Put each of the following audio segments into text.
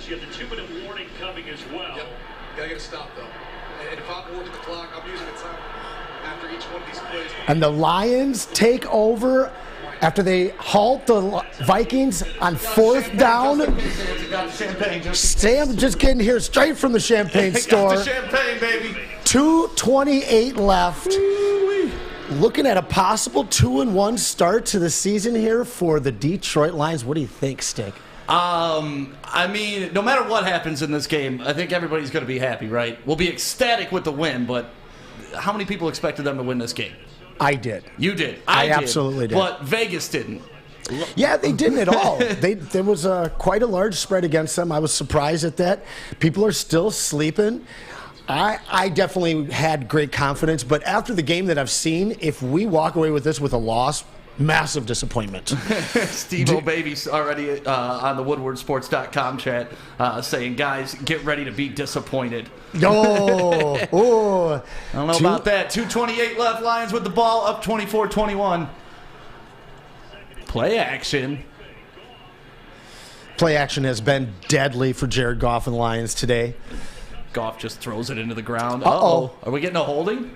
You have the 2-minute warning coming as well. Yep. Gotta get a stop, though. And if I'm working the clock, I'm using a time after each one of these plays. And the Lions take over after they halt the Vikings on fourth down. Sam just getting here straight from the champagne store. Got the champagne, baby. 2:28 left. Ooh-wee. Looking at a possible 2-1 start to the season here for the Detroit Lions. What do you think, Stick? I mean, no matter what happens in this game, I think everybody's going to be happy, right? We'll be ecstatic with the win, but how many people expected them to win this game? I did. You did. I did, absolutely did. But Vegas didn't. Yeah, they didn't at all. There was quite a large spread against them. I was surprised at that. People are still sleeping. I definitely had great confidence, but after the game that I've seen, if we walk away with this with a loss, massive disappointment. Steve O'Baby's already on the WoodwardSports.com chat saying, guys, get ready to be disappointed. Oh, I don't know about that. 2:28 left, Lions with the ball, up 24-21. Play action. Play action has been deadly for Jared Goff and the Lions today. Goff just throws it into the ground. Uh-oh. Are we getting a holding?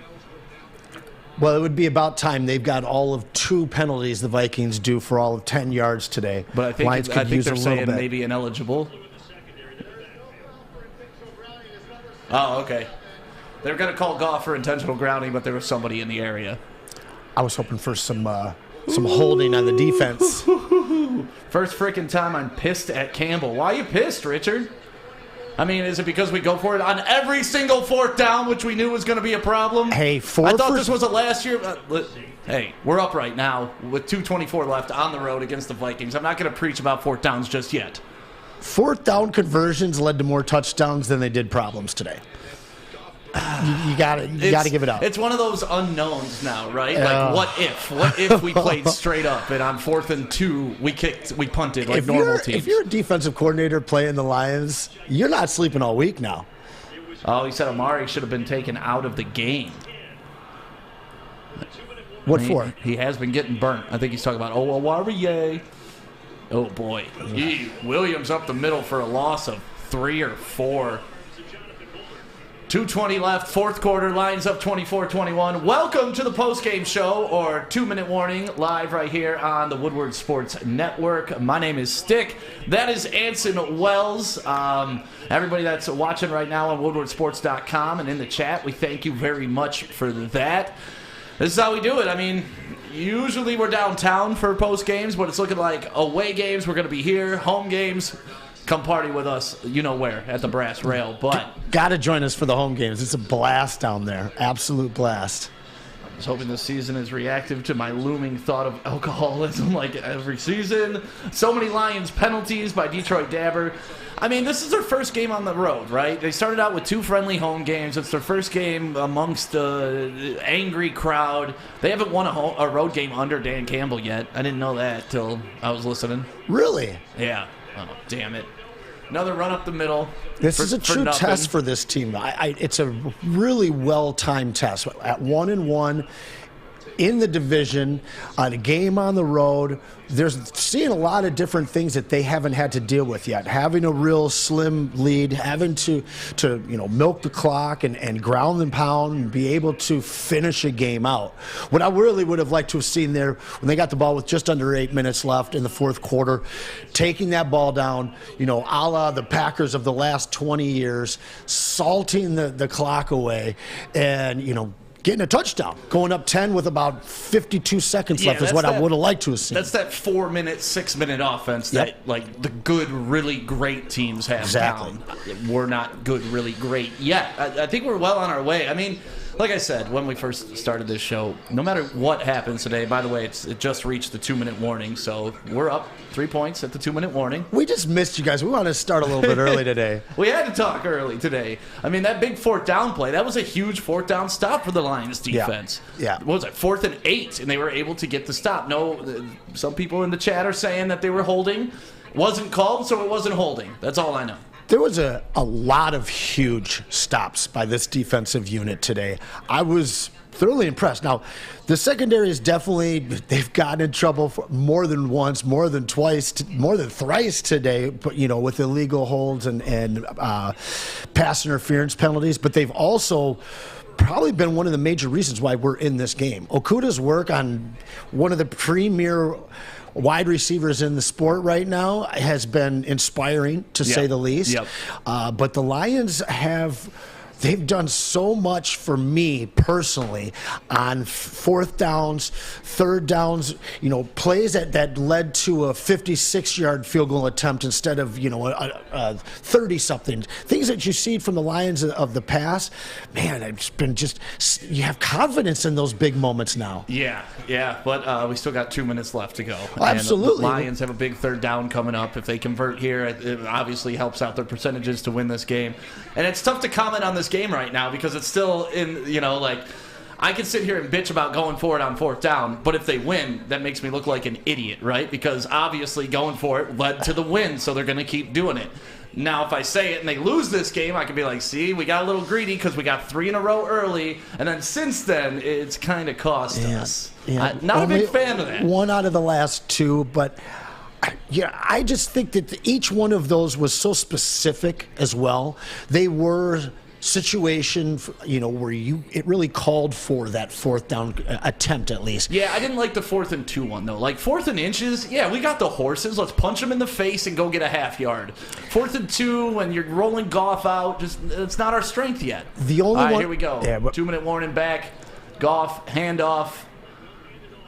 Well, it would be about time. They've got all of 2 penalties the Vikings do for all of 10 yards today. But I think, Lions could use they're a little saying bit. maybe ineligible. Oh, okay. They're going to call Goff for intentional grounding, but there was somebody in the area. I was hoping for some holding on the defense. First freaking time I'm pissed at Campbell. Why are you pissed, Richard? I mean, is it because we go for it on every single fourth down, which we knew was going to be a problem? Hey, I thought this was a last year. Hey, we're up right now with 2:24 left on the road against the Vikings. I'm not going to preach about fourth downs just yet. Fourth down conversions led to more touchdowns than they did problems today. You got to give it up. It's one of those unknowns now, right? Like, what if we played straight up and on 4th and 2 we punted like normal teams? If you're a defensive coordinator playing the Lions, you're not sleeping all week now. Oh, he said Amari should have been taken out of the game. What for? He has been getting burnt. I think he's talking about Amari. Oh boy, Williams up the middle for a loss of 3 or 4. 2:20 left, fourth quarter, Lions up 24-21. Welcome to the postgame show, or 2-minute warning, live right here on the Woodward Sports Network. My name is Stick. That is Anson Wells. Everybody that's watching right now on WoodwardSports.com and in the chat, we thank you very much for that. This is how we do it. I mean, usually we're downtown for post games, but it's looking like away games. We're going to be here. Home games, come party with us, you know where, at the Brass Rail. But got to join us for the home games. It's a blast down there. Absolute blast. I was hoping this season is reactive to my looming thought of alcoholism like every season. So many Lions penalties by Detroit Dabber. I mean, this is their first game on the road, right? They started out with 2 friendly home games. It's their first game amongst the angry crowd. They haven't won a road game under Dan Campbell yet. I didn't know that till I was listening. Really? Yeah. Oh, damn it. Another run up the middle. This is a true test for this team. It's a really well-timed test. At 1-1 in the division, on a game on the road, they're seeing a lot of different things that they haven't had to deal with yet. Having a real slim lead, having to milk the clock and ground and pound and be able to finish a game out. What I really would have liked to have seen there when they got the ball with just under 8 minutes left in the fourth quarter, taking that ball down, a la the Packers of the last 20 years, salting the clock away and, getting a touchdown, going up 10 with about 52 seconds left is what I would have liked to have seen. That's that 4-minute, 6-minute offense that, the good, really great teams have down. We're not good, really great yet. I think we're well on our way. I mean, like I said, when we first started this show, no matter what happens today, by the way, it just reached the 2-minute warning, so we're up 3 points at the 2-minute warning. We just missed you guys. We want to start a little bit early today. We had to talk early today. I mean, that big fourth down play, that was a huge fourth down stop for the Lions defense. Yeah. What was it, 4th and 8, and they were able to get the stop. No, some people in the chat are saying that they were holding. Wasn't called, so it wasn't holding. That's all I know. There was a lot of huge stops by this defensive unit today. I was thoroughly impressed. Now, the secondary is definitely, they've gotten in trouble for more than once, more than twice, more than thrice today, but, with illegal holds and pass interference penalties. But they've also probably been one of the major reasons why we're in this game. Okuda's work on one of the premier wide receivers in the sport right now has been inspiring, to say the least. But the Lions they've done so much for me personally on fourth downs, third downs, plays that led to a 56-yard field goal attempt instead of, a 30-something. Things that you see from the Lions of the past. Man, it's been you have confidence in those big moments now. Yeah, but we still got 2 minutes left to go. Oh, absolutely. And the Lions have a big third down coming up. If they convert here, it obviously helps out their percentages to win this game. And it's tough to comment on this game right now because it's still in, I can sit here and bitch about going for it on fourth down, but if they win, that makes me look like an idiot, right? Because obviously going for it led to the win, so they're going to keep doing it. Now, if I say it and they lose this game, I can be like, see, we got a little greedy because we got 3 in a row early, and then since then, it's kind of cost us. Yeah. Not a big fan of that. 1 out of the last 2, but I just think that each one of those was so specific as well. They were situation, where it really called for that fourth down attempt at least. Yeah, I didn't like the 4th and 2 one though. Like 4th and inches, yeah, we got the horses. Let's punch them in the face and go get a half yard. 4th and 2 when you're rolling Goff out, it's not our strength yet. The only All right, one. Here we go. Yeah, 2-minute warning back. Goff handoff.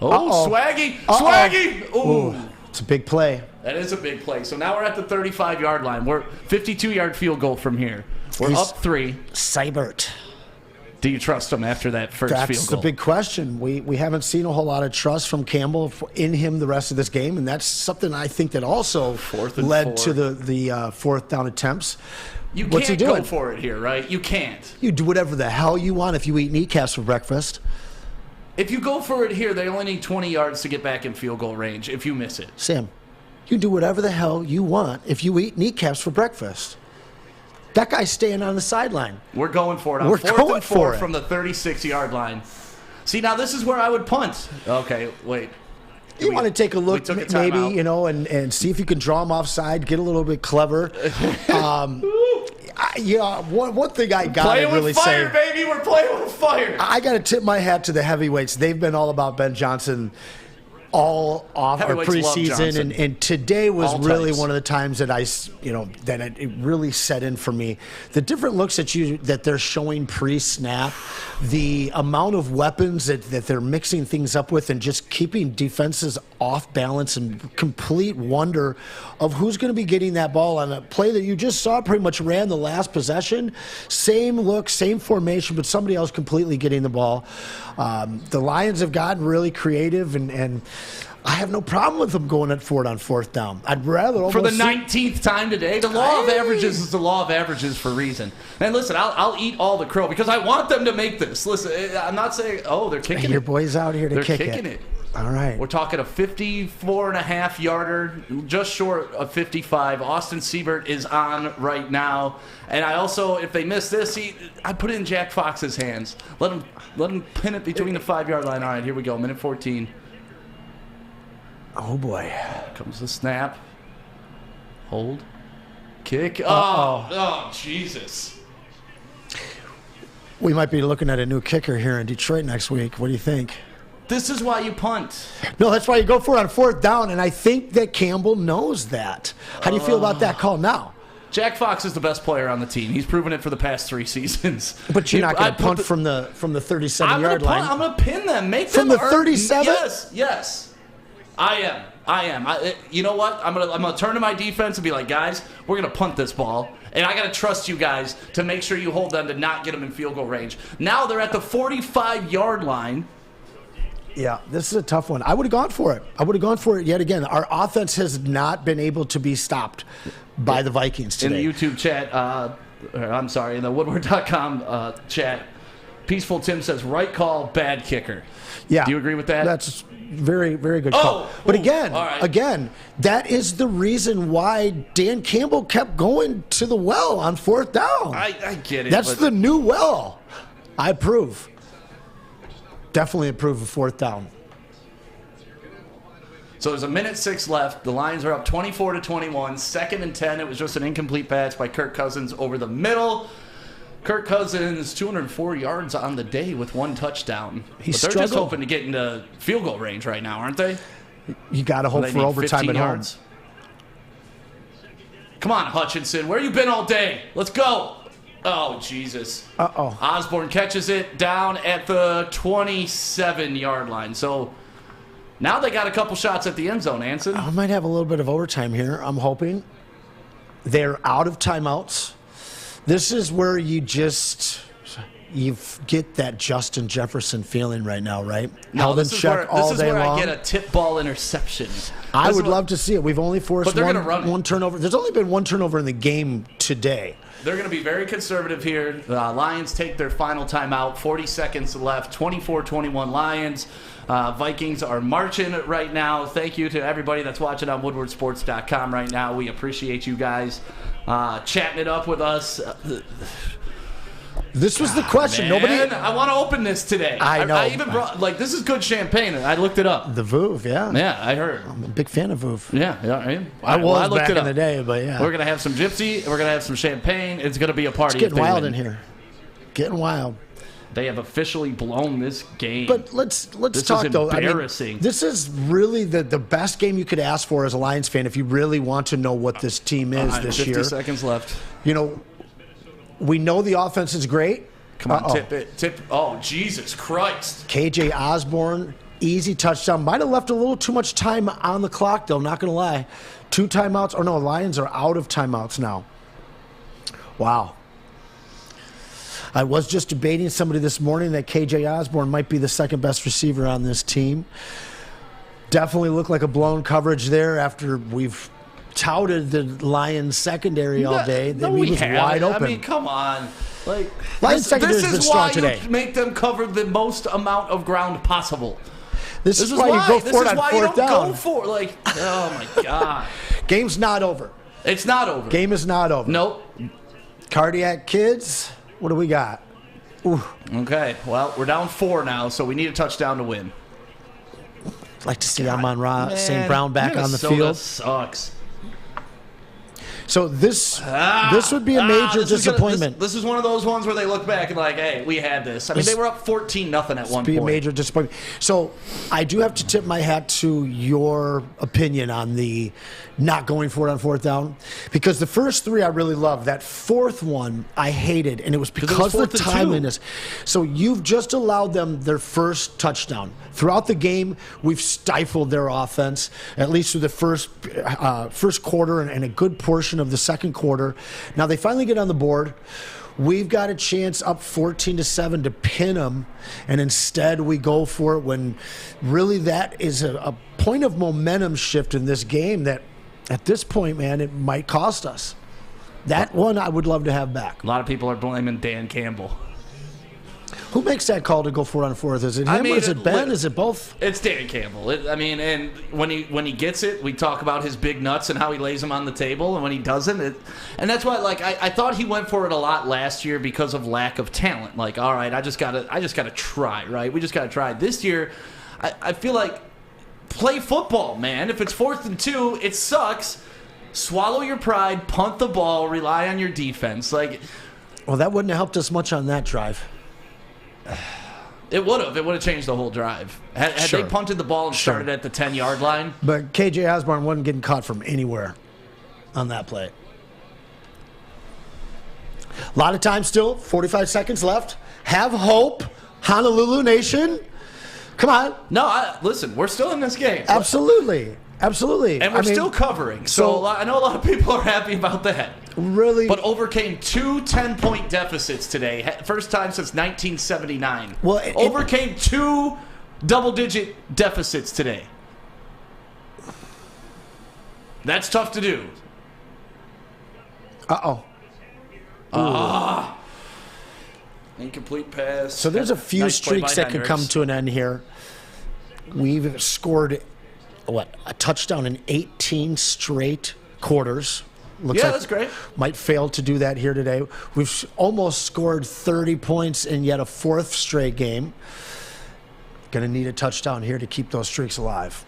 Uh-oh. Swaggy, Swaggy. Ooh, it's a big play. That is a big play. So now we're at the 35-yard line. We're 52-yard field goal from here. We're up 3. Seibert. Do you trust him after that first field goal? That's the big question. We haven't seen a whole lot of trust from Campbell in him the rest of this game, and that's something I think that also led to the fourth down attempts. What's he doing? Go for it here, right? You can't. You do whatever the hell you want if you eat kneecaps for breakfast. If you go for it here, they only need 20 yards to get back in field goal range if you miss it. Sam, you do whatever the hell you want if you eat kneecaps for breakfast. That guy's staying on the sideline. We're going for it on 4th and 4 from the 36-yard line. See, now this is where I would punt. Okay, wait. You want to take a look, maybe, and see if you can draw him offside, get a little bit clever. One thing I got to really say. Playing with fire, baby. We're playing with fire. I got to tip my hat to the heavyweights. They've been all about Ben Johnson all off our preseason, and today was really one of the times that it really set in for me. The different looks that they're showing pre-snap, the amount of weapons that they're mixing things up with, and just keeping defenses off balance, and complete wonder of who's going to be getting that ball on a play that you just saw pretty much ran the last possession. Same look, same formation, but somebody else completely getting the ball. The Lions have gotten really creative, and I have no problem with them going for it on fourth down. I'd rather for the 19th time today. The law of averages is the law of averages for a reason. And listen, I'll eat all the crow because I want them to make this. Listen, I'm not saying they're kicking it. Your boys out here to kick it. They're kicking it. All right. We're talking a 54.5-yarder, just short of 55. Austin Seibert is on right now. And I also, if they miss this, I put it in Jack Fox's hands. Let him pin it between the 5-yard line. All right, here we go. Minute 14. Oh, boy. Comes the snap. Hold. Kick. Oh, Jesus. We might be looking at a new kicker here in Detroit next week. What do you think? This is why you punt. No, that's why you go for it on fourth down, and I think that Campbell knows that. How do you feel about that call now? Jack Fox is the best player on the team. He's proven it for the past 3 seasons. But you're not going to punt from the 37-yard line. I'm going to pin them. Make from them the 37? Yes. I am. You know what? I'm gonna turn to my defense and be like, guys, we're gonna punt this ball, and I gotta trust you guys to make sure you hold them to not get them in field goal range. Now they're at the 45-yard line. Yeah, this is a tough one. I would have gone for it. Yet again. Our offense has not been able to be stopped by the Vikings today. In the YouTube chat, in the Woodward.com chat, Peaceful Tim says, right call, bad kicker. Yeah. Do you agree with that? That's very, very good call. But again, that is the reason why Dan Campbell kept going to the well on fourth down. I get it. That's the new well. I approve. Definitely approve of fourth down. So there's 1:06 left. The Lions are up 24-21. 2nd and 10. It was just an incomplete pass by Kirk Cousins over the middle. Kirk Cousins, 204 yards on the day with 1 touchdown. But they're just hoping to get into field goal range right now, aren't they? You got to hope for overtime at home. Come on, Hutchinson. Where you been all day? Let's go. Oh, Jesus. Uh-oh. Osborne catches it down at the 27-yard line. So now they got a couple shots at the end zone, Anson. I might have a little bit of overtime here, I'm hoping. They're out of timeouts. This is where you get that Justin Jefferson feeling right now, right? No, Held in check all day long. This is where I get a tip ball interception. I would love to see it. We've only forced one turnover. There's only been one turnover in the game today. They're going to be very conservative here. The Lions take their final timeout. 40 seconds left. 24-21 Lions. Vikings are marching right now. Thank you to everybody that's watching on woodwardsports.com right now. We appreciate you guys chatting it up with us. This was the question. Man, I want to open this today. I know. I even brought, this is good champagne. I looked it up. The Vouv, yeah. Yeah, I heard. I'm a big fan of Vouv. Yeah, I was back in the day, but yeah. We're going to have some gypsy. We're going to have some champagne. It's going to be a party. It's getting wild in here. Getting wild. They have officially blown this game. But let's talk, though. Embarrassing. This is really the best game you could ask for as a Lions fan if you really want to know what this team is this 50 year. 50 seconds left. We know the offense is great. Come on, tip it. Oh, Jesus Christ. KJ Osborne, easy touchdown. Might have left a little too much time on the clock, though, not going to lie. 2 timeouts. Oh, no, Lions are out of timeouts now. Wow. I was just debating somebody this morning that KJ Osborne might be the second best receiver on this team. Definitely looked like a blown coverage there after we've touted the Lions secondary all day. He was wide open. I mean, come on. Lions secondary has been strong today. This is why you make them cover the most amount of ground possible. This is why you go for it on fourth down. Go for oh my God. Game's not over. It's not over. Game is not over. Nope. Cardiac kids. What do we got? Ooh. Okay, well, we're down 4 now, so we need a touchdown to win. I'd like to see Amon-Ra St. Brown back on the field. Sucks. So this would be a major disappointment. This is one of those ones where they look back and hey, we had this. I mean, they were up 14-0 at one point. This would be a major disappointment. So I do have to tip my hat to your opinion on the not going for it on fourth down, because the first 3 I really loved. That fourth one I hated, and it was because of the timeliness. So you've just allowed them their first touchdown. Throughout the game, we've stifled their offense, at least through the first quarter and a good portion of the second quarter. Now they finally get on the board. We've got a chance up 14-7 to pin them, and instead we go for it when really that is a point of momentum shift in this game that at this point, man, it might cost us. That one I would love to have back. A lot of people are blaming Dan Campbell. Who makes that call to go for it on fourth? Is it him or is it Ben? Is it both? It's Dan Campbell. And when he gets it, we talk about his big nuts and how he lays them on the table, and when he doesn't, and that's why I thought he went for it a lot last year because of lack of talent. All right, I just gotta try, right? We just gotta try. This year, I feel like play football, man. If it's 4th and 2, it sucks. Swallow your pride, punt the ball, rely on your defense. Well, that wouldn't have helped us much on that drive. It would have. It would have changed the whole drive. Had they punted the ball and started at the 10-yard line. But KJ Osborne wasn't getting caught from anywhere on that play. A lot of time still. 45 seconds left. Have hope. Honolulu Nation. Come on. No, listen. We're still in this game. Absolutely. Absolutely. And we're still covering. So I know a lot of people are happy about that. Really? But overcame 2 10-point deficits today. First time since 1979. Well, overcame 2 double-digit deficits today. That's tough to do. Incomplete pass. So there's a few Nice play streaks by that could come Hendricks. to an end here. We've scored, a touchdown in 18 straight quarters. Looks like that's great. Might fail to do that here today. We've almost scored 30 points in yet a fourth straight game. Going to need a touchdown here to keep those streaks alive.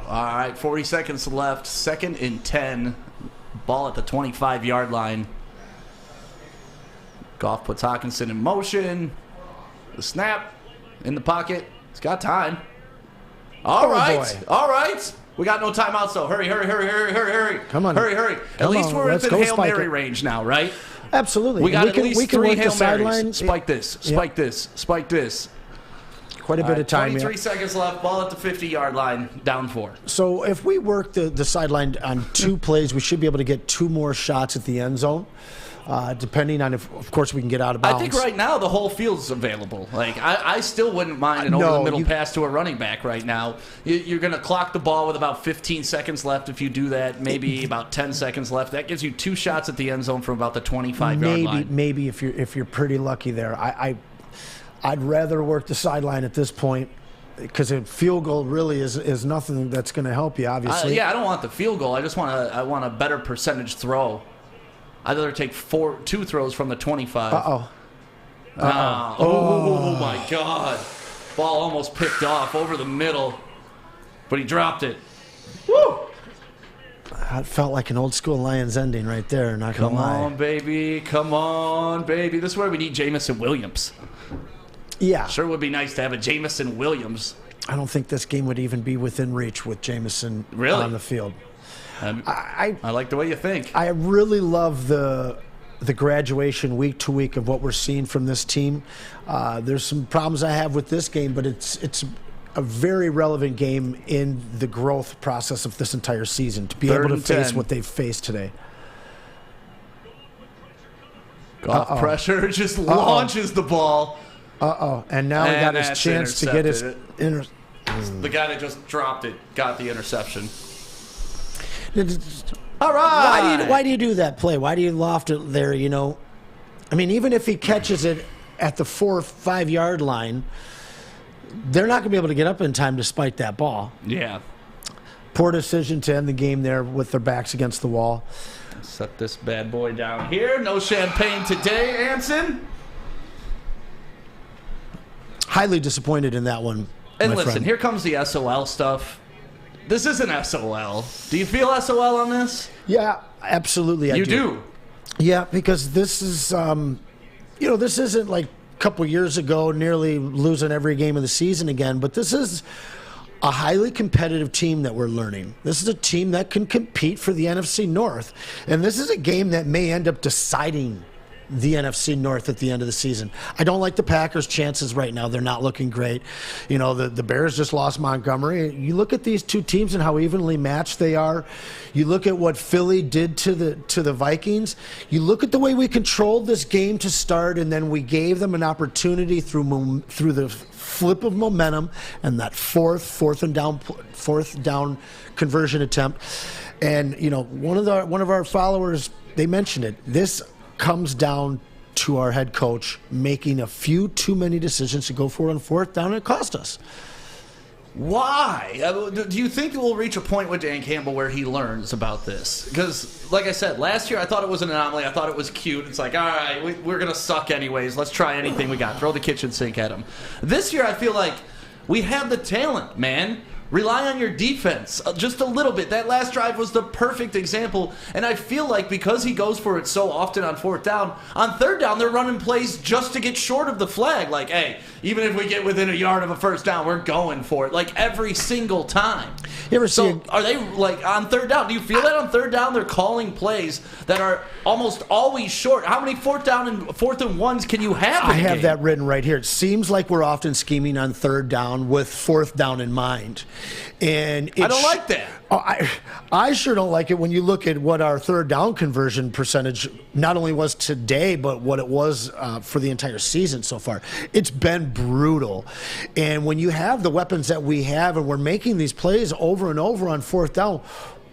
All right, 40 seconds left. 2nd and 10. Ball at the 25-yard line. Goff puts Hawkinson in motion. The snap in the pocket. He's got time. All right. Boy. All right. We got no timeouts, though. Hurry. Come on. Hurry. At Come least on, we're let's within go Hail spike Mary it. range now, right? Absolutely. We got at least we can 3 work Hail the Marys. sideline. Spike this. Spike this. Quite a bit of time 23 here. seconds left. Ball at the 50-yard line. Down 4. So if we work the sideline on 2 plays, we should be able to get 2 more shots at the end zone, depending on if, of course, we can get out of bounds. I think right now the whole field's available. Like I still wouldn't mind an No, over-the-middle pass to a running back right now. You're going to clock the ball with about 15 seconds left if you do that. Maybe about 10 seconds left. That gives you 2 shots at the end zone from about the 25-yard line. Maybe if you're pretty lucky there. I'd rather work the sideline at this point because a field goal really is nothing that's going to help you, obviously. I don't want the field goal. I want a better percentage throw. I'd rather take 2 throws from the 25. Oh my God. Ball almost picked off over the middle, but he dropped it. Woo! That felt like an old school Lions ending right there, not going to lie. Come on, baby. This is where we need Jamison Williams. Yeah. Sure would be nice to have a Jamison Williams. I don't think this game would even be within reach with Jamison Really? on the field. I like the way you think. I really love the graduation week to week of what we're seeing from this team. There's some problems I have with this game, but it's a very relevant game in the growth process of this entire season to be able to face 10. what they've faced today. Goff pressure just launches the ball. And now he got his that's chance to get his The guy that just dropped it got the interception. All right. Why do you do that play? Why do you loft it there, I mean, even if he catches it at the 4 or 5 yard line, they're not going to be able to get up in time to spike that ball. Yeah. Poor decision to end the game there with their backs against the wall. Set this bad boy down here. No champagne today, Anson. Highly disappointed in that one. And my listen, friend. here comes the SOL stuff. This isn't SOL. Do you feel SOL on this? Yeah, absolutely. I You do. Yeah, because this is, this isn't like a couple years ago, nearly losing every game of the season again, but this is a highly competitive team that we're learning. This is a team that can compete for the NFC North, and this is a game that may end up deciding the NFC North at the end of the season. I don't like the Packers' chances right now. They're not looking great. The Bears just lost Montgomery. You look at these two teams and how evenly matched they are. You look at what Philly did to the Vikings. You look at the way we controlled this game to start, and then we gave them an opportunity through the flip of momentum and that fourth down conversion attempt. And one of our followers, they mentioned it. This comes down to our head coach making a few too many decisions to go for it on 4th down, and it cost us. Why? Do you think we'll reach a point with Dan Campbell where he learns about this? Because, like I said, last year I thought it was an anomaly. I thought it was cute. It's like, all right, we're going to suck anyways. Let's try anything we got. Throw the kitchen sink at him. This year I feel like we have the talent, man. Rely on your defense just a little bit. That last drive was the perfect example. And I feel like because he goes for it so often on 4th down, on 3rd down, they're running plays just to get short of the flag. Like, hey, even if we get within a yard of a 1st down, we're going for it. Like, every single time. You ever see are they, like, on 3rd down? Do you feel that on 3rd down they're calling plays that are almost always short? How many 4th down and 4th and 1s can you have in I a have game? that written right here. It seems like we're often scheming on 3rd down with 4th down in mind. And I don't like that. I sure don't like it when you look at what our 3rd down conversion percentage not only was today, but what it was for the entire season so far. It's been brutal. And when you have the weapons that we have and we're making these plays over and over on 4th down,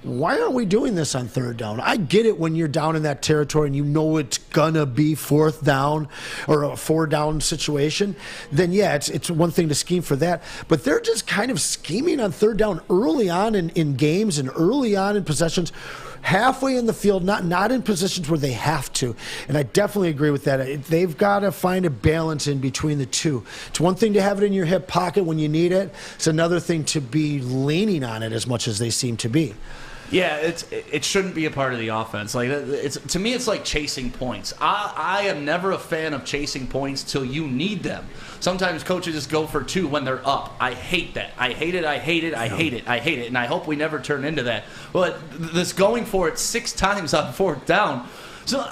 why aren't we doing this on third down? I get it when you're down in that territory and you know it's gonna be fourth down or a 4-down situation. Then yeah, it's one thing to scheme for that. But they're just kind of scheming on third down early on in games and early on in possessions, halfway in the field, not in positions where they have to. And I definitely agree with that. They've got to find a balance in between the two. It's one thing to have it in your hip pocket when you need it. It's another thing to be leaning on it as much as they seem to be. Yeah, it shouldn't be a part of the offense. Like to me, it's like chasing points. I am never a fan of chasing points till you need them. Sometimes coaches just go for 2 when they're up. I hate that. I hate it. I hate it. I hate it. I hate it. And I hope we never turn into that. But this going for it 6 times on fourth down. So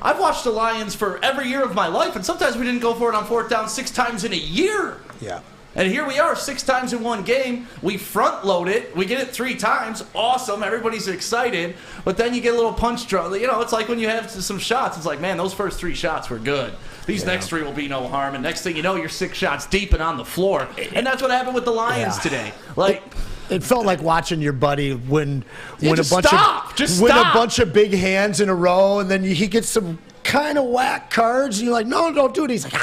I've watched the Lions for every year of my life, and sometimes we didn't go for it on fourth down 6 times in a year. Yeah. And here we are 6 times in one game. We front load it. We get it 3 times. Awesome. Everybody's excited. But then you get a little punch draw. You know, it's like when you have some shots. It's like, man, those first 3 shots were good. These next 3 will be no harm. And next thing you know, you're 6 shots deep and on the floor. And that's what happened with the Lions today. Like, it felt like watching your buddy win a bunch of big hands in a row, and then he gets some kind of whack cards, and you're like, no, don't do it. He's like,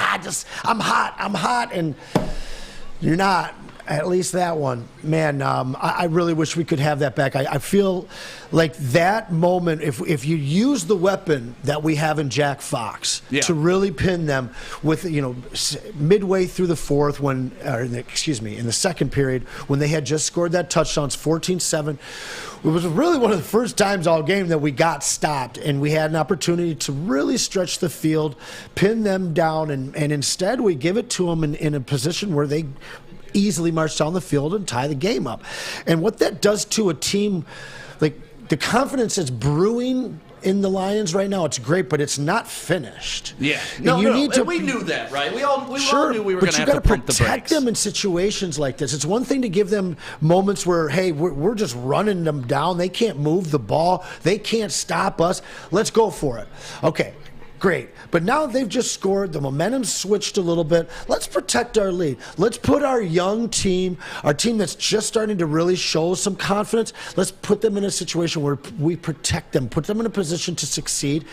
I'm hot, and you're not. At least that one. Man, I really wish we could have that back. I feel like that moment, if you use the weapon that we have in Jack Fox to really pin them with, midway through the fourth, in the second period, when they had just scored that touchdown, 14-7, it was really one of the first times all game that we got stopped, and we had an opportunity to really stretch the field, pin them down, and instead we give it to them in a position where they easily march down the field and tie the game up. And what that does to a team, like the confidence that's brewing in the Lions right now, it's great, but it's not finished. Yeah. We knew that, right? We all knew we were going to have to pump the brakes. But you got to protect them in situations like this. It's one thing to give them moments where, hey, we're just running them down. They can't move the ball. They can't stop us. Let's go for it. Okay. Great. But now they've just scored. The momentum's switched a little bit. Let's protect our lead. Let's put our young team, our team that's just starting to really show some confidence, let's put them in a situation where we protect them, put them in a position to succeed.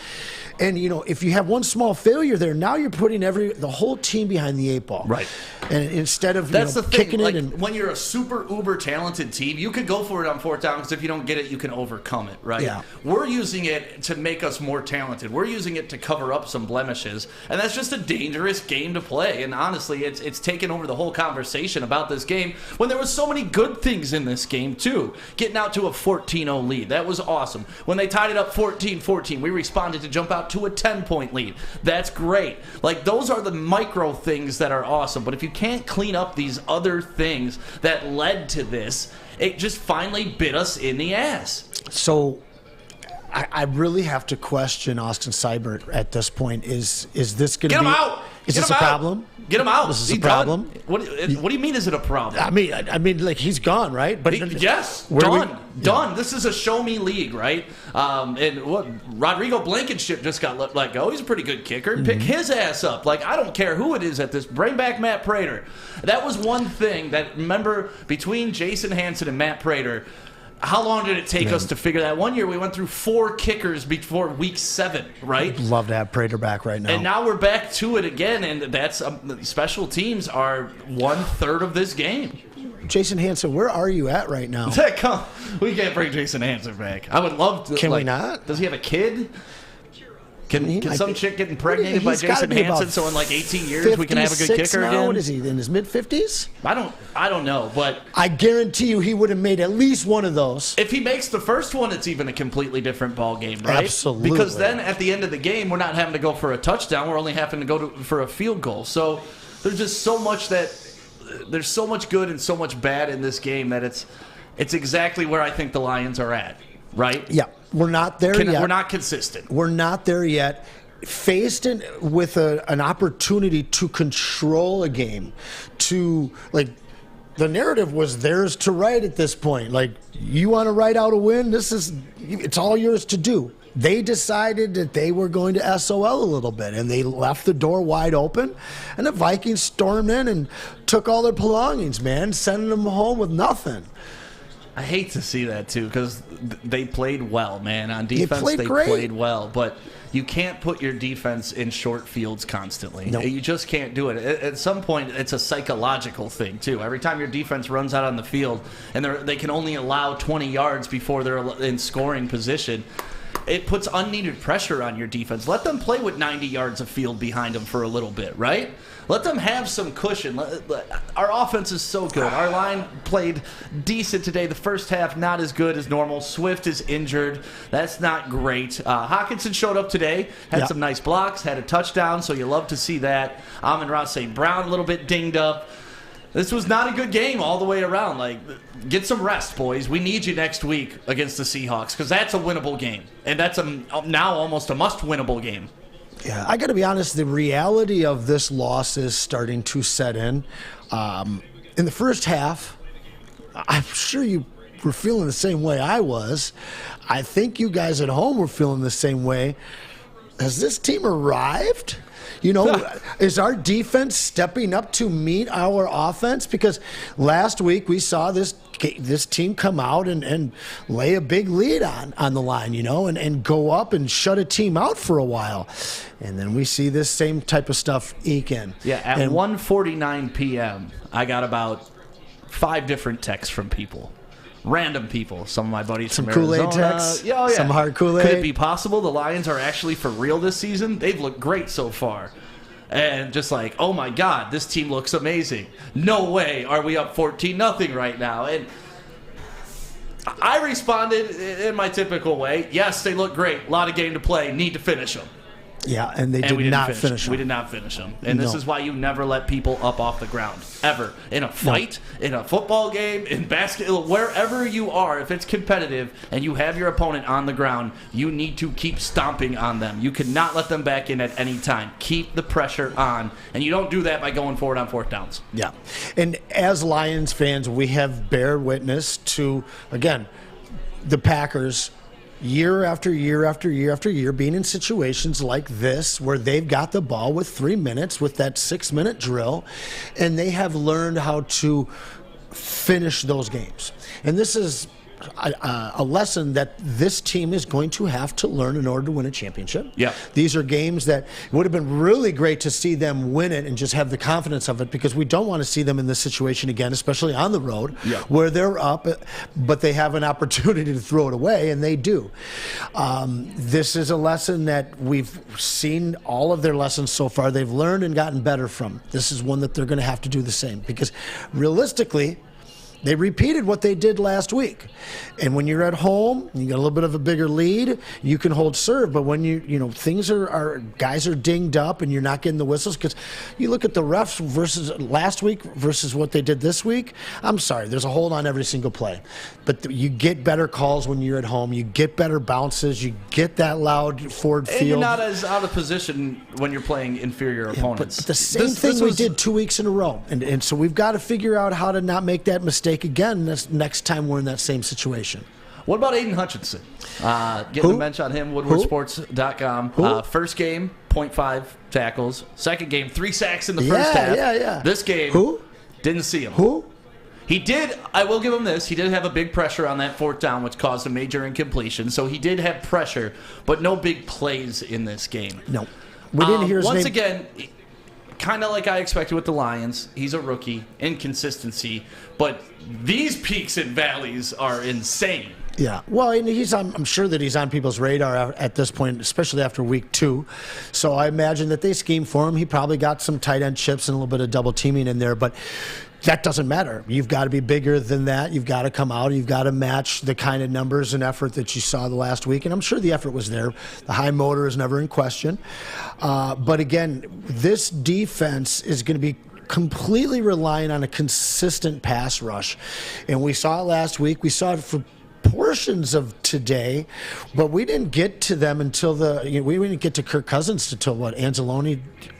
And, if you have one small failure there, now you're putting the whole team behind the 8 ball. Right. And instead of that's the thing. Kicking like, it. When you're a super uber talented team, you could go for it on fourth down because if you don't get it, you can overcome it, right? Yeah. We're using it to make us more talented. We're using it to cover up some blemishes, and that's just a dangerous game to play. And honestly, it's taken over the whole conversation about this game when there was so many good things in this game too. Getting out to a 14-0 lead, that was awesome. When they tied it up 14-14, we responded to jump out to a 10-point lead. That's great. Like, those are the micro things that are awesome. But if you can't clean up these other things that led to this, it just finally bit us in the ass. So I really have to question Austin Seibert at this point. Is this going to be? Get him out! Is this a problem? Get him out. This is a problem. What do you mean? Is it a problem? I mean, like he's gone, right? But yes, done. This is a show me league, right? And what Rodrigo Blankenship just got let go. He's a pretty good kicker. Pick his ass up. Like, I don't care who it is at this. Bring back Matt Prater. That was one thing that, remember, between Jason Hanson and Matt Prater, how long did it take us to figure that? One year we went through 4 kickers before week 7, right? I'd love to have Prater back right now. And now we're back to it again, and that's special teams are 1/3 of this game. Jason Hanson, where are you at right now? We can't bring Jason Hanson back. I would love to. Can we not? Does he have a kid? Can some chick get impregnated by Jason Hanson so in like 18 years we can have a good kicker now? again? What is he, in his mid-50s? I don't know, but I guarantee you he would have made at least one of those. If he makes the first one, it's even a completely different ball game, right? Absolutely. Because then at the end of the game, we're not having to go for a touchdown. We're only having to go for a field goal. So there's just so much there's so much good and so much bad in this game that it's exactly where I think the Lions are at, right? Yeah. We're not there yet. We're not consistent. We're not there yet. Faced with an opportunity to control a game, the narrative was theirs to write at this point. Like, you want to write out a win? It's all yours to do. They decided that they were going to SOL a little bit, and they left the door wide open, and the Vikings stormed in and took all their belongings, man, sending them home with nothing. I hate to see that, too, because they played well, man. On defense, they great. played well. But you can't put your defense in short fields constantly. Nope. You just can't do it. At some point, it's a psychological thing, too. Every time your defense runs out on the field and they can only allow 20 yards before they're in scoring position, it puts unneeded pressure on your defense. Let them play with 90 yards of field behind them for a little bit, right? Let them have some cushion. Our offense is so good. Our line played decent today. The first half, not as good as normal. Swift is injured. That's not great. Hawkinson showed up today, had some nice blocks, had a touchdown, so you love to see that. Amon-Ra St. Brown a little bit dinged up. This was not a good game all the way around. Get some rest, boys. We need you next week against the Seahawks because that's a winnable game. And that's now almost a must-winnable game. Yeah, I got to be honest, the reality of this loss is starting to set in. In the first half, I'm sure you were feeling the same way I was. I think you guys at home were feeling the same way. Has this team arrived? Is our defense stepping up to meet our offense? Because last week we saw this team come out and lay a big lead on the line, and go up and shut a team out for a while. And then we see this same type of stuff eke in. Yeah, at 1:49 p.m., I got about 5 different texts from people. Random people, some of my buddies some from Kool-Aid Arizona. texts, Yeah. some hard Kool-Aid. Could it be possible the Lions are actually for real this season? They've looked great so far. And just oh my God, this team looks amazing. No way are we up 14-0 right now. And I responded in my typical way. Yes, they look great. A lot of game to play. Need to finish them. Yeah, and they did not finish them. We did not finish them. And this is why you never let people up off the ground, ever. In a fight, in a football game, in basketball, wherever you are, if it's competitive and you have your opponent on the ground, you need to keep stomping on them. You cannot let them back in at any time. Keep the pressure on. And you don't do that by going forward on 4th downs. Yeah. And as Lions fans, we have bear witness to, again, the Packers year after year after year after year being in situations like this where they've got the ball with 3 minutes with that 6-minute drill, and they have learned how to finish those games. And this is a lesson that this team is going to have to learn in order to win a championship. Yeah. These are games that would have been really great to see them win it and just have the confidence of it, because we don't want to see them in this situation again, especially on the road, where they're up, but they have an opportunity to throw it away, and they do. This is a lesson that we've seen all of their lessons so far. They've learned and gotten better from. This is one that they're going to have to do the same, because realistically, they repeated what they did last week. And when you're at home, you got a little bit of a bigger lead, you can hold serve. But when things are guys are dinged up and you're not getting the whistles, because you look at the refs versus last week versus what they did this week, I'm sorry, there's a hold on every single play. But you get better calls when you're at home. You get better bounces. You get that loud forward field. And you're not as out of position when you're playing inferior opponents. But the same thing we did 2 weeks in a row. And so we've got to figure out how to not make that mistake again next time we're in that same situation. What about Aiden Hutchinson? Getting the bench on him, woodwardsports.com. First game, 0.5 tackles. Second game, 3 sacks in the first half. Yeah. This game, didn't see him. He did, I will give him this, he did have a big pressure on that 4th down, which caused a major incompletion. So he did have pressure, but no big plays in this game. No. We didn't hear his name. Once again, kind of like I expected with the Lions. He's a rookie, inconsistency, but these peaks and valleys are insane. Yeah, well, and I'm sure that he's on people's radar at this point, especially after week 2. So I imagine that they scheme for him. He probably got some tight end chips and a little bit of double teaming in there, but that doesn't matter. You've got to be bigger than that. You've got to come out. You've got to match the kind of numbers and effort that you saw the last week. And I'm sure the effort was there. The high motor is never in question. But again, this defense is going to be completely relying on a consistent pass rush. And we saw it last week. We saw it for portions of today, but we didn't get to them until we didn't get to Kirk Cousins until Anzalone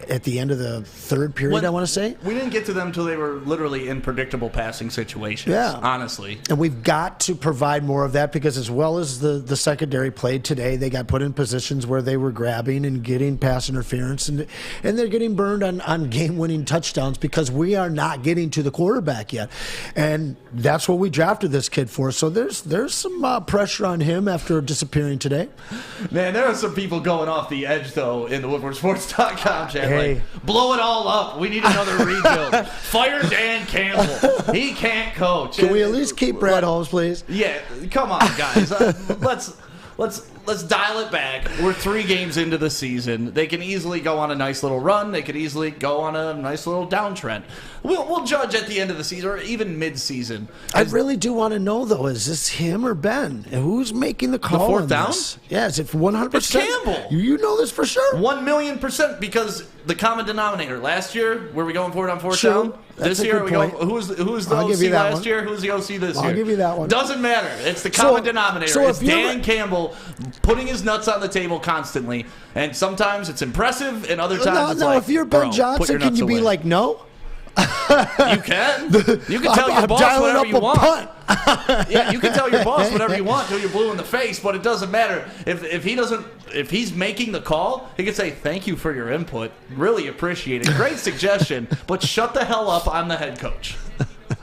at the end of the third period, I want to say. We didn't get to them until they were literally in predictable passing situations, honestly. And we've got to provide more of that because as well as the secondary played today, they got put in positions where they were grabbing and getting pass interference, and they're getting burned on game-winning touchdowns because we are not getting to the quarterback yet. And that's what we drafted this kid for. So there's some pressure on him after disappearing today. Man, there are some people going off the edge, though, in the WoodwardSports.com chat. Hey. Like, blow it all up. We need another rebuild. Fire Dan Campbell. He can't coach. Can we at least keep Brad Holmes, please? Yeah, come on, guys. Let's dial it back. We're 3 games into the season. They can easily go on a nice little run. They could easily go on a nice little downtrend. We'll judge at the end of the season or even mid-season. I really do want to know, though, is this him or Ben? Who's making the call? The fourth on down? This? Yeah, is it 100%? It's Campbell. You know this for sure? 1,000,000% because the common denominator. Last year, were we going for it on fourth True. down? That's This a year, good we go. point. Who's the I'll give OC you that last one. year? Who's the OC this year? I'll give you that one. Doesn't matter. It's the common denominator. so It's if you're Dan Campbell putting his nuts on the table constantly, and sometimes it's impressive, and other times it's like, if you're Ben bro, put Johnson, your can nuts you be away. like, no? You can. You can tell your I'm boss dialing whatever up you a want. punt. Yeah, you can tell your boss whatever you want until you're blue in the face, but it doesn't matter. If he's making the call, he can say, thank you for your input. Really appreciate it. Great suggestion, but shut the hell up. I'm the head coach.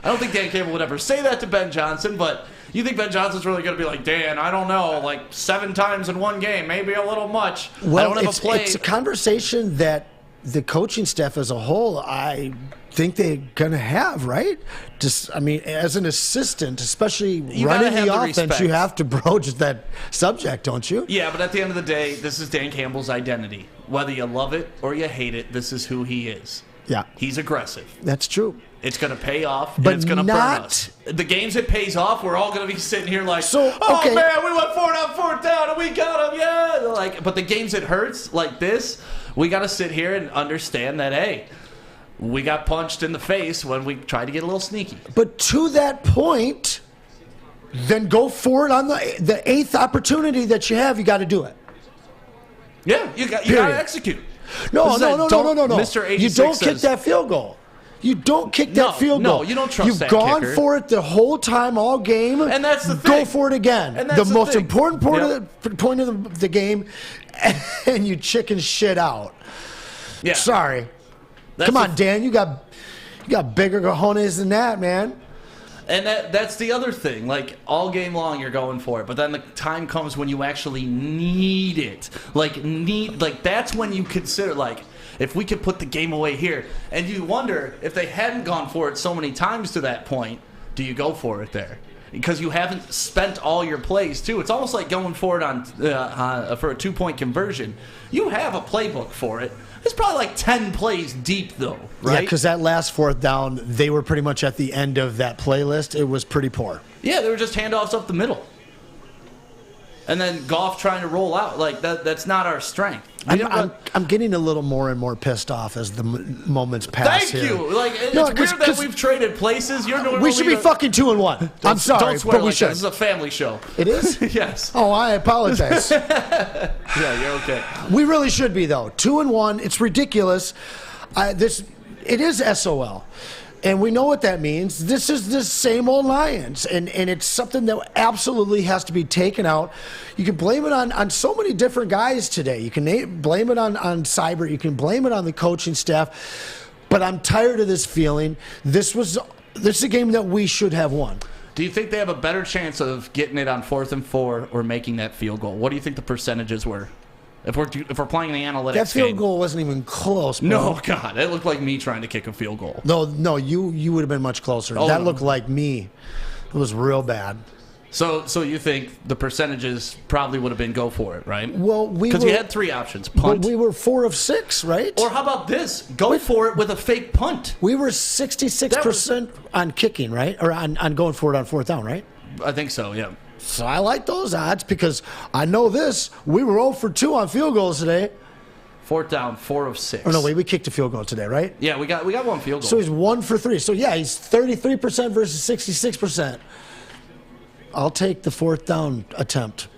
I don't think Dan Campbell would ever say that to Ben Johnson, but you think Ben Johnson's really going to be like, Dan, I don't know, like 7 times in one game, maybe a little much. Well, I don't have a play. It's a conversation that the coaching staff as a whole, I think they're going to have, right? As an assistant, especially running the offense, respect. you have to broach that subject, don't you? Yeah, but at the end of the day, this is Dan Campbell's identity. Whether you love it or you hate it, this is who he is. Yeah. He's aggressive. That's true. It's going to pay off, and But it's going to burn not- us. The games it pays off, we're all going to be sitting here like, So, oh, okay. man, we went for it on fourth down, and we got him, yeah. But the games it hurts, like this, we got to sit here and understand that, hey, we got punched in the face when we tried to get a little sneaky. But to that point, then go for it on the 8th opportunity that you have. You got to do it. Yeah, you got to Period. execute. No. Mr. You 86 don't kick says- that field goal. You don't kick that field goal. No, you don't trust You've that gone kicker. for it the whole time, all game. And that's the Go thing. for it again. And that's the the most thing. important Yep. point of the game, and you chicken shit out. Yeah. Sorry. That's Come on, the- Dan. You got bigger cojones than that, man. And that's the other thing. Like, all game long, you're going for it. But then the time comes when you actually need it. That's when you consider, like, if we could put the game away here. And you wonder, if they hadn't gone for it so many times to that point, do you go for it there? Because you haven't spent all your plays, too. It's almost like going for it for a 2-point conversion. You have a playbook for it. It's probably like 10 plays deep, though, right? Yeah, because that last fourth down, they were pretty much at the end of that playlist. It was pretty poor. Yeah, they were just handoffs up the middle. And then Goff trying to roll out. Like, that's not our strength. I'm getting a little more and more pissed off as the moments pass. Thank here. you. Like, it's No, weird 'cause- that we've traded places. You're normally We should be fucking 2-1. I'm sorry, Don't swear but we like that. should. This is a family show. It is? Yes. Oh, I apologize. Yeah, you're okay. We really should be, though. 2-1. It's ridiculous. It is SOL. And we know what that means. This is the same old Lions. And it's something that absolutely has to be taken out. You can blame it on so many different guys today. You can blame it on Cyber. You can blame it on the coaching staff. But I'm tired of this feeling. This is a game that we should have won. Do you think they have a better chance of getting it on 4th and 4 or making that field goal? What do you think the percentages were? If we're playing the analytics That field game. goal wasn't even close, bro. No, God, it looked like me trying to kick a field goal. No, you would have been much closer. Oh, That no. looked like me. It was real bad. So you think the percentages probably would have been go for it, right? Well, because you had 3 options: But punt, we were 4 of 6, right? or how about this? Go for it with a fake punt. We were 66% on kicking, right? Or on going for it on 4th down, right? I think so. Yeah. So I like those odds because I know this. We were 0 for 2 on field goals today. 4th down, 4 of 6. Oh, no, wait, we kicked a field goal today, right? Yeah, we got one field goal. So he's 1 for 3. So, yeah, he's 33% versus 66%. I'll take the fourth down attempt.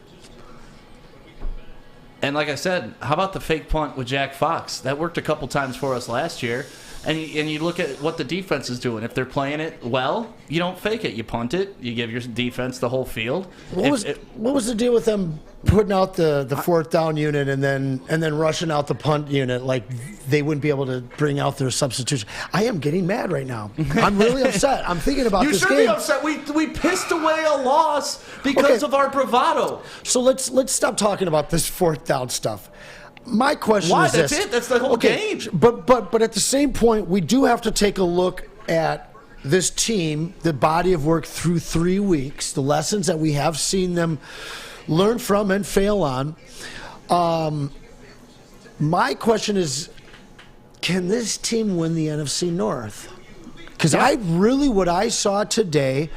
And like I said, how about the fake punt with Jack Fox? That worked a couple times for us last year. And you look at what the defense is doing. If they're playing it well, you don't fake it. You punt it. You give your defense the whole field. What was the deal with them putting out the fourth down unit and then rushing out the punt unit like they wouldn't be able to bring out their substitution? I am getting mad right now. I'm really upset. I'm thinking about this game. You should be upset. We pissed away a loss because of our bravado. So let's stop talking about this fourth down stuff. My question is this. That's it. That's the whole game. But at the same point, we do have to take a look at this team, the body of work through 3 weeks, the lessons that we have seen them learn from and fail on. My question is, can this team win the NFC North? Because what I saw today,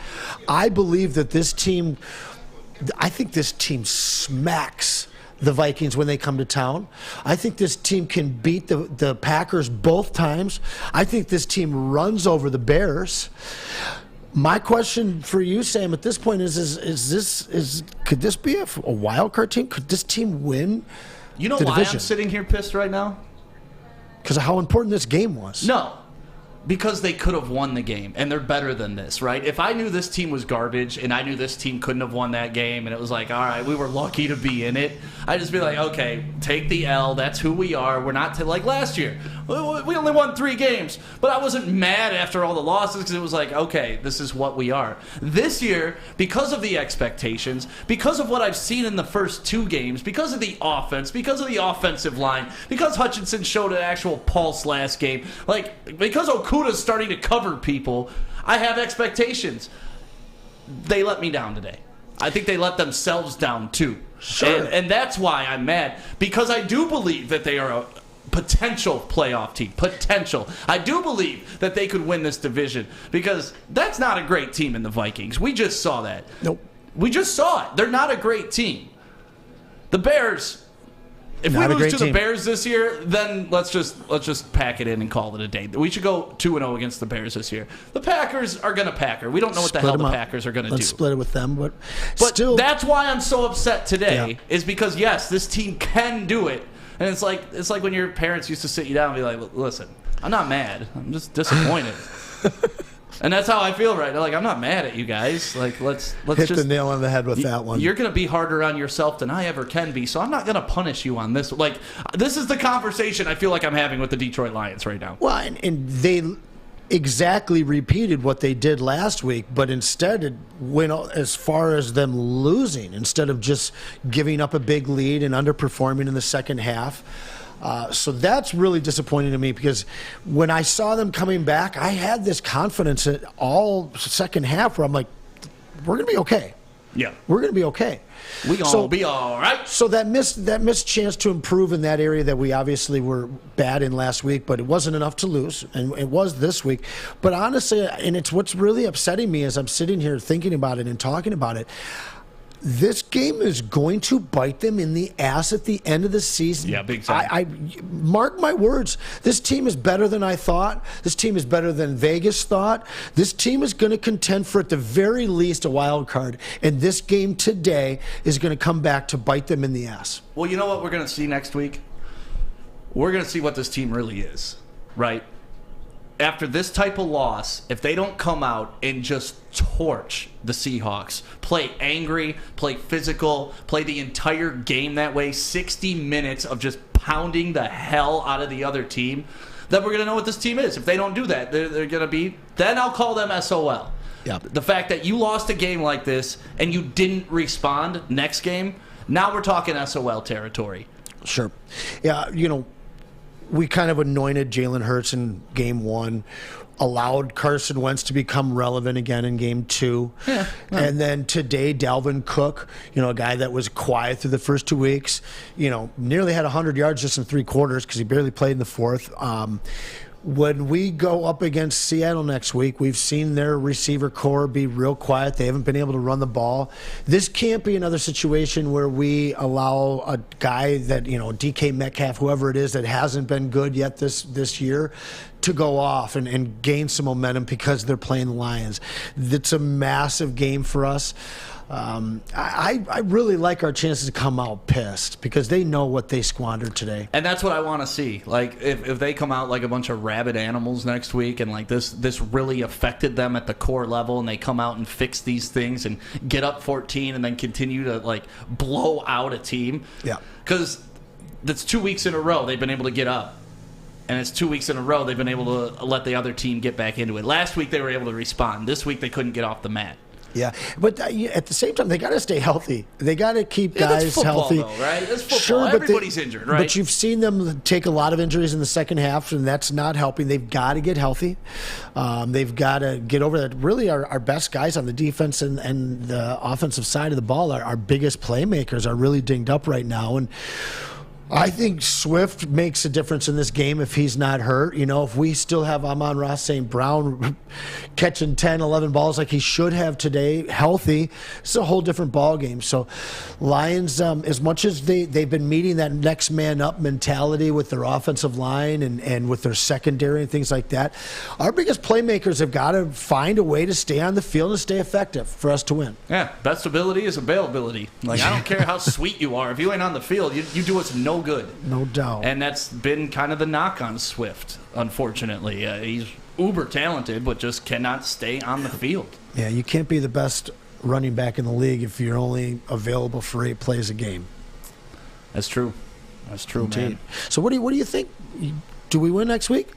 I believe that I think this team smacks the Vikings when they come to town. I think this team can beat the Packers both times. I think this team runs over the Bears. My question for you, Sam, at this point could this be a wild card team? Could this team win? You know why I'm sitting here pissed right now? Because of how important this game was. No. Because they could have won the game, and they're better than this, right? If I knew this team was garbage, and I knew this team couldn't have won that game, and it was like, all right, we were lucky to be in it, I'd just be like, okay, take the L. That's who we are. We're not like last year. We only won 3 games, but I wasn't mad after all the losses because it was like, okay, this is what we are. This year, because of the expectations, because of what I've seen in the first 2 games, because of the offense, because of the offensive line, because Hutchinson showed an actual pulse last game, because Okuda's starting to cover people, I have expectations. They let me down today. I think they let themselves down too. Sure. And that's why I'm mad, because I do believe that they are a potential playoff team. Potential. I do believe that they could win this division, because that's not a great team in the Vikings. We just saw that. Nope. We just saw it. They're not a great team. The Bears, if Not we a lose great to team. the Bears this year, then let's just pack it in and call it a day. We should go 2-0 against the Bears this year. The Packers are going to packer. We don't know what the hell the Packers are going to do. Let's split it with them, but still, that's why I'm so upset today. Is because yes, this team can do it, and it's like when your parents used to sit you down and be like, "Listen, I'm not mad. I'm just disappointed." And that's how I feel right now. Like, I'm not mad at you guys. Like, let's hit the nail on the head with that one. You're going to be harder on yourself than I ever can be, so I'm not going to punish you on this. Like, this is the conversation I feel like I'm having with the Detroit Lions right now. Well, and they exactly repeated what they did last week, but instead it went as far as them losing instead of just giving up a big lead and underperforming in the second half. So that's really disappointing to me, because when I saw them coming back, I had this confidence in all second half where I'm like, we're going to be okay. Yeah. We're going to be okay. We're going to be all right. So that missed chance to improve in that area that we obviously were bad in last week, but it wasn't enough to lose, and it was this week. But honestly, and it's what's really upsetting me as I'm sitting here thinking about it and talking about it, this game is going to bite them in the ass at the end of the season. Yeah, big time. I mark my words. This team is better than I thought. This team is better than Vegas thought. This team is going to contend for, at the very least, a wild card. And this game today is going to come back to bite them in the ass. Well, you know what we're going to see next week? We're going to see what this team really is, right? After this type of loss, if they don't come out and just torch the Seahawks, play angry, play physical, play the entire game that way, 60 minutes of just pounding the hell out of the other team, then we're going to know what this team is. If they don't do that, they're going to be, then I'll call them SOL. Yeah. The fact that you lost a game like this and you didn't respond next game, now we're talking SOL territory. Sure. Yeah, we kind of anointed Jalen Hurts in game 1, allowed Carson Wentz to become relevant again in game 2. Yeah. And then today, Dalvin Cook, a guy that was quiet through the first 2 weeks, nearly had 100 yards just in 3 quarters because he barely played in the fourth. When we go up against Seattle next week, we've seen their receiver core be real quiet. They haven't been able to run the ball. This can't be another situation where we allow a guy that, DK Metcalf, whoever it is, that hasn't been good yet this year, to go off and gain some momentum because they're playing the Lions. It's a massive game for us. I really like our chances to come out pissed because they know what they squandered today. And that's what I want to see. Like, if they come out like a bunch of rabid animals next week and, like, this really affected them at the core level and they come out and fix these things and get up 14 and then continue to, like, blow out a team. Yeah. Because that's 2 weeks in a row they've been able to get up. And it's 2 weeks in a row they've been able to let the other team get back into it. Last week they were able to respond. This week they couldn't get off the mat. Yeah, but at the same time, they got to stay healthy. They got to keep guys that's football, healthy. Though, right? That's football. Sure, Everybody's injured, right? But you've seen them take a lot of injuries in the second half, and that's not helping. They've got to get healthy. They've got to get over that. Really, our best guys on the defense and the offensive side of the ball, our biggest playmakers, are really dinged up right now. And I think Swift makes a difference in this game if he's not hurt. You know, if we still have Amon-Ra St. Brown catching 10, 11 balls like he should have today, healthy, it's a whole different ball game. So Lions, as much as they've been meeting that next man up mentality with their offensive line and with their secondary and things like that, our biggest playmakers have got to find a way to stay on the field and stay effective for us to win. Yeah, best ability is availability. Like, I don't care how sweet you are. If you ain't on the field, you do us no good. No doubt. And that's been kind of the knock on Swift, unfortunately. He's uber talented, but just cannot stay on the field. Yeah, you can't be the best running back in the league if you're only available for 8 plays a game. That's true. That's true, man. So what do you think? Do we win next week?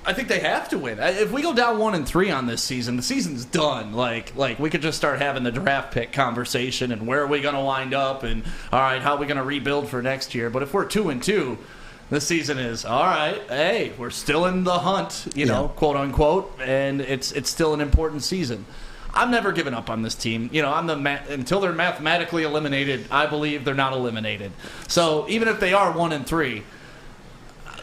I think they have to win. If we go down 1-3 on this season, the season's done. Like we could just start having the draft pick conversation and where are we going to wind up and all right, how are we going to rebuild for next year? But if we're 2-2, the season is all right. Hey, we're still in the hunt, you know, quote unquote, and it's still an important season. I'm never giving up on this team. You know, until they're mathematically eliminated. I believe they're not eliminated. So even if they are 1-3.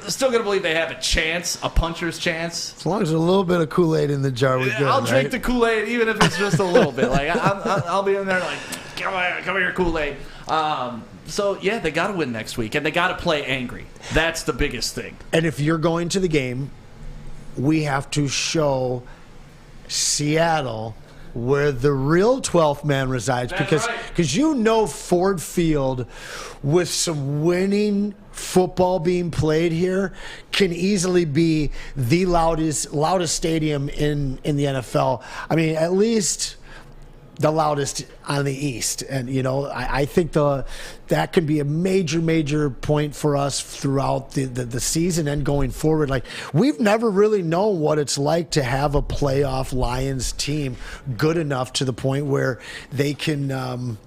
Still going to believe they have a chance, a puncher's chance. As long as there's a little bit of Kool-Aid in the jar, we're good. I'll drink the Kool-Aid, even if it's just a little bit. Like I'll be in there like, come here, Kool-Aid. So, yeah, they got to win next week, and they got to play angry. That's the biggest thing. And if you're going to the game, we have to show Seattle where the real 12th man resides. That's because you know Ford Field, with some winning football being played here, can easily be the loudest stadium in the NFL. I mean, at least the loudest on the East. And, you know, I think that could be a major point for us throughout the season and going forward. Like, we've never really known what it's like to have a playoff Lions team good enough to the point where they can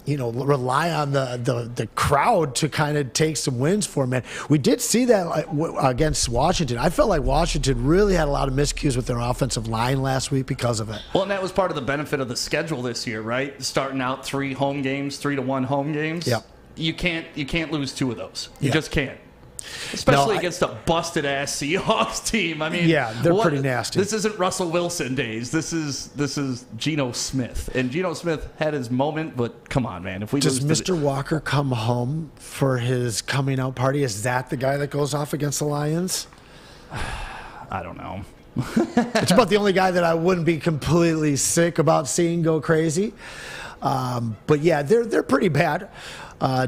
rely on the crowd to kind of take some wins for them. Man, we did see that against Washington. I felt like Washington really had a lot of miscues with their offensive line last week because of it. Well, and that was part of the benefit of the schedule this year, right? Starting out 3-1 home games. Yep. You can't lose 2 of those. You Yeah. just can't. Especially against a busted-ass Seahawks team. I mean, yeah, they're pretty nasty. This isn't Russell Wilson days. This is Geno Smith. And Geno Smith had his moment, but come on, man. If we Does lose Mr. Walker come home for his coming out party? Is that the guy that goes off against the Lions? I don't know. It's about the only guy that I wouldn't be completely sick about seeing go crazy. But yeah, they're pretty bad.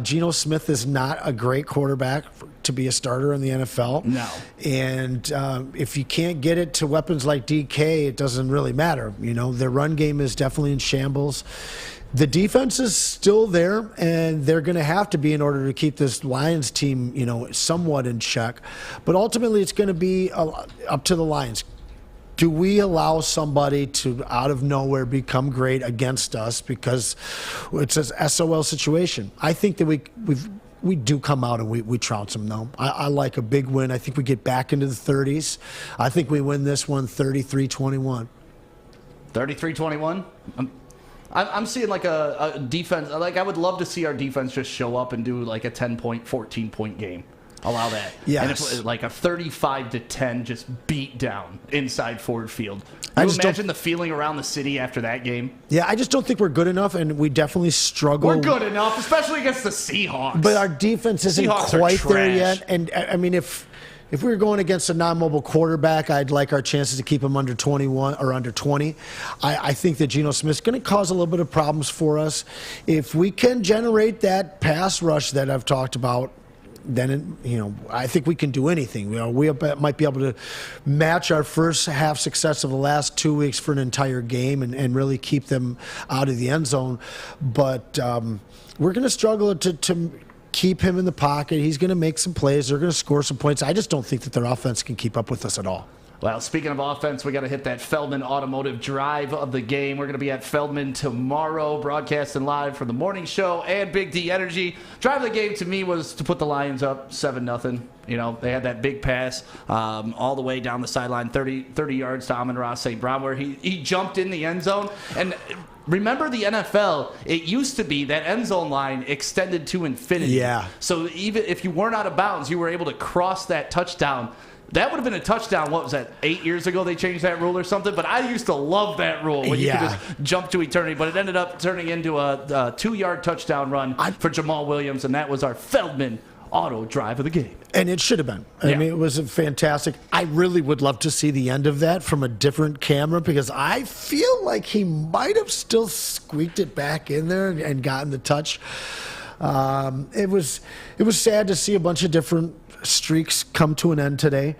Geno Smith is not a great quarterback to be a starter in the NFL. No. And if you can't get it to weapons like DK, it doesn't really matter. You know, their run game is definitely in shambles. The defense is still there, and they're going to have to be in order to keep this Lions team, you know, somewhat in check. But ultimately, it's going to be up to the Lions. Do we allow somebody to, out of nowhere, become great against us because it's an SOL situation? I think that we do come out and we trounce them, though. I like a big win. I think we get back into the 30s. I think we win this one 33-21. 33-21? I'm seeing like a defense. Like, I would love to see our defense just show up and do like a 10-point, 14-point game. Allow that. Yes. And if, like a 35-10 just beat down inside Ford Field. Can you imagine the feeling around the city after that game? Yeah, I just don't think we're good enough, and we definitely struggle. We're good enough, especially against the Seahawks. But our defense isn't Seahawks quite there yet. And I mean, if If we were going against a non-mobile quarterback, I'd like our chances to keep him under 21 or under 20. I think that Geno Smith's going to cause a little bit of problems for us. If we can generate that pass rush that I've talked about, then I think we can do anything. We might be able to match our first half success of the last 2 weeks for an entire game and really keep them out of the end zone. But we're going to struggle to keep him in the pocket. He's going to make some plays. They're going to score some points. I just don't think that their offense can keep up with us at all. Well, speaking of offense, we got to hit that Feldman Automotive drive of the game. We're going to be at Feldman tomorrow, broadcasting live from the morning show and Big D Energy. Drive of the game to me was to put the Lions up 7-0. They had that big pass all the way down the sideline, 30 yards to Amon-Ra St. Brown, where he jumped in the end zone. And remember the NFL, it used to be that end zone line extended to infinity. Yeah. So even if you weren't out of bounds, you were able to cross that touchdown. That would have been a touchdown, what was that, 8 years ago they changed that rule or something? But I used to love that rule when you could just jump to eternity. But it ended up turning into a 2-yard touchdown run for Jamal Williams, and that was our Feldman Auto drive of the game. And it should have been. I mean, it was fantastic. I really would love to see the end of that from a different camera because I feel like he might have still squeaked it back in there and gotten the touch. It was sad to see a bunch of different streaks come to an end today.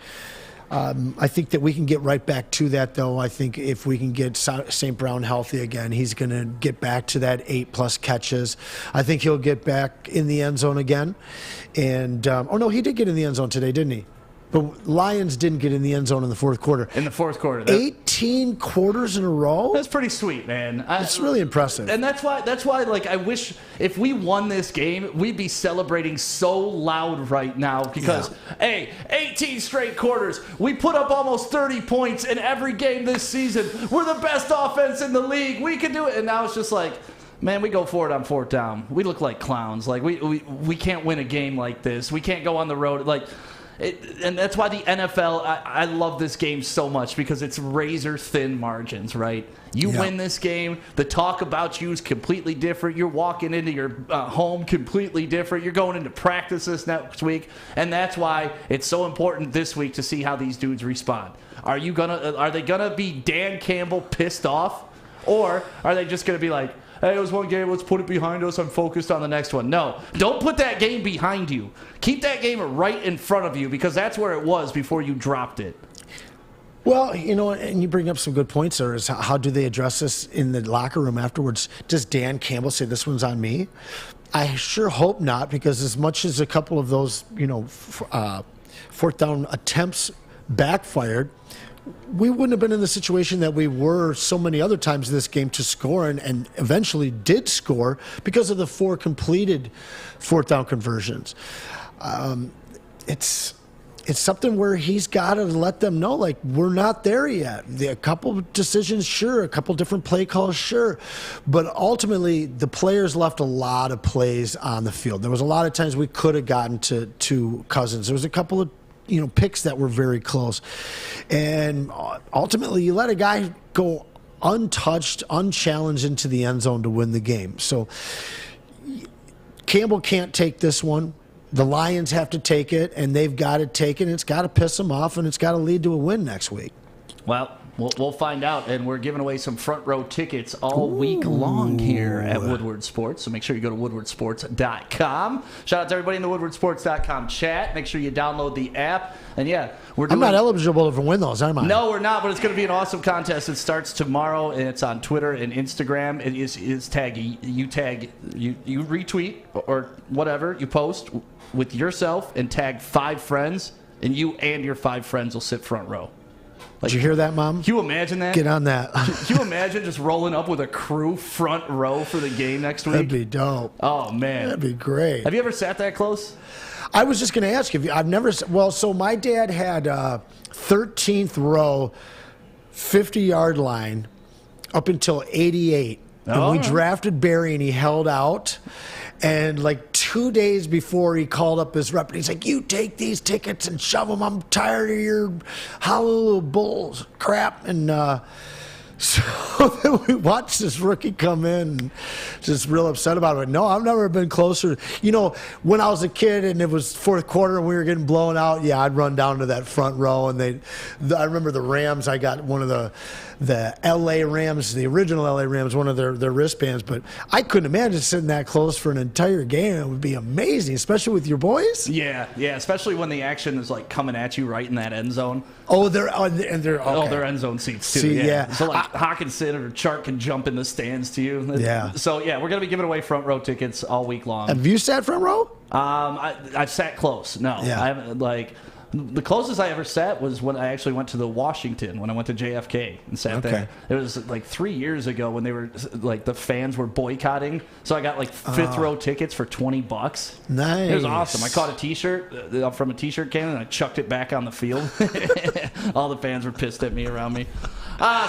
I think that we can get right back to that, though. I think if we can get St. Brown healthy again, he's going to get back to that 8+ catches. I think he'll get back in the end zone again. And, he did get in the end zone today, didn't he? But Lions didn't get in the end zone in the fourth quarter. In the fourth quarter. 18 quarters in a row? That's pretty sweet, man. It's really impressive. And that's why I wish if we won this game, we'd be celebrating so loud right now because, hey, 18 straight quarters. We put up almost 30 points in every game this season. We're the best offense in the league. We can do it. And now it's just like, man, we go for it on fourth down. We look like clowns. Like, we can't win a game like this. We can't go on the road. And that's why the NFL, I love this game so much because it's razor-thin margins, right? You win this game, the talk about you is completely different. You're walking into your home completely different. You're going into practice this next week, and that's why it's so important this week to see how these dudes respond. Are they gonna be Dan Campbell pissed off, or are they just gonna be like, hey, it was one game, let's put it behind us, I'm focused on the next one? No, don't put that game behind you. Keep that game right in front of you because that's where it was before you dropped it. Well, and you bring up some good points there, is how do they address this in the locker room afterwards? Does Dan Campbell say this one's on me? I sure hope not, because as much as a couple of those, fourth down attempts backfired, we wouldn't have been in the situation that we were so many other times in this game to score and eventually did score because of the 4 completed fourth down conversions. It's something where he's got to let them know, like, we're not there yet. A couple of decisions, sure. A couple different play calls, sure. But ultimately, the players left a lot of plays on the field. There was a lot of times we could have gotten to Cousins. There was a couple of picks that were very close. And ultimately, you let a guy go untouched, unchallenged into the end zone to win the game. So Campbell can't take this one. The Lions have to take it, and they've got to take it, and it's got to piss them off, and it's got to lead to a win next week. Well, we'll find out, and we're giving away some front row tickets all week long here at Woodward Sports, so make sure you go to woodwardsports.com. Shout out to everybody in the woodwardsports.com chat. Make sure you download the app. And, I'm not eligible to win those, am I? No, we're not, but it's going to be an awesome contest. It starts tomorrow, and it's on Twitter and Instagram. It is you retweet or whatever you post with yourself and tag 5 friends, and you and your 5 friends will sit front row. Did you hear that, Mom? Can you imagine that? Get on that. Can you imagine just rolling up with a crew front row for the game next week? That'd be dope. Oh, man. That'd be great. Have you ever sat that close? I was just going to ask you. I've never. Well, so my dad had 13th row, 50-yard line up until 88. And we drafted Barry, and he held out. And like 2 days before, he called up his rep, and he's like, you take these tickets and shove them. I'm tired of your hollow bull crap. And So then we watched this rookie come in, just real upset about it. No, I've never been closer. You know, when I was a kid and it was fourth quarter and we were getting blown out, yeah, I'd run down to that front row. And I remember the Rams. I got one of the L.A. Rams, the original L.A. Rams, one of their wristbands. But I couldn't imagine sitting that close for an entire game. It would be amazing, especially with your boys. Yeah, especially when the action is like coming at you right in that end zone. Oh, they're end zone seats too. See, yeah. So like Hawkinson or Chark can jump in the stands to you. Yeah. So yeah, we're gonna be giving away front row tickets all week long. Have you sat front row? I've sat close. No, Yeah. I haven't. Like the closest I ever sat was when I actually went to the Washington when I went to JFK and sat there. It was like 3 years ago when they were like the fans were boycotting. So I got like fifth row tickets for $20. Nice. It was awesome. I caught a T-shirt from a T-shirt can and I chucked it back on the field. All the fans were pissed at me around me.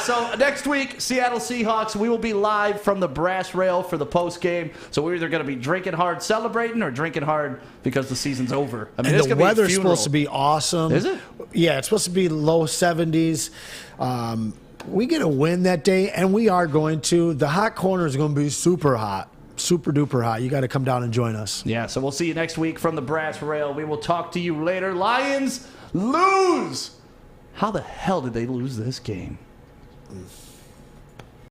So next week, Seattle Seahawks, we will be live from the brass rail for the post game. So we're either going to be drinking hard celebrating or drinking hard because the season's over. I mean, and it's the gonna weather's be a funeral. supposed to be awesome. Is it? Yeah, it's supposed to be low 70s. We get a win that day, and we are going to. The hot corner is going to be super hot. Super duper hot. You got to come down and join us. Yeah, so we'll see you next week from the brass rail. We will talk to you later. Lions lose! How the hell did they lose this game?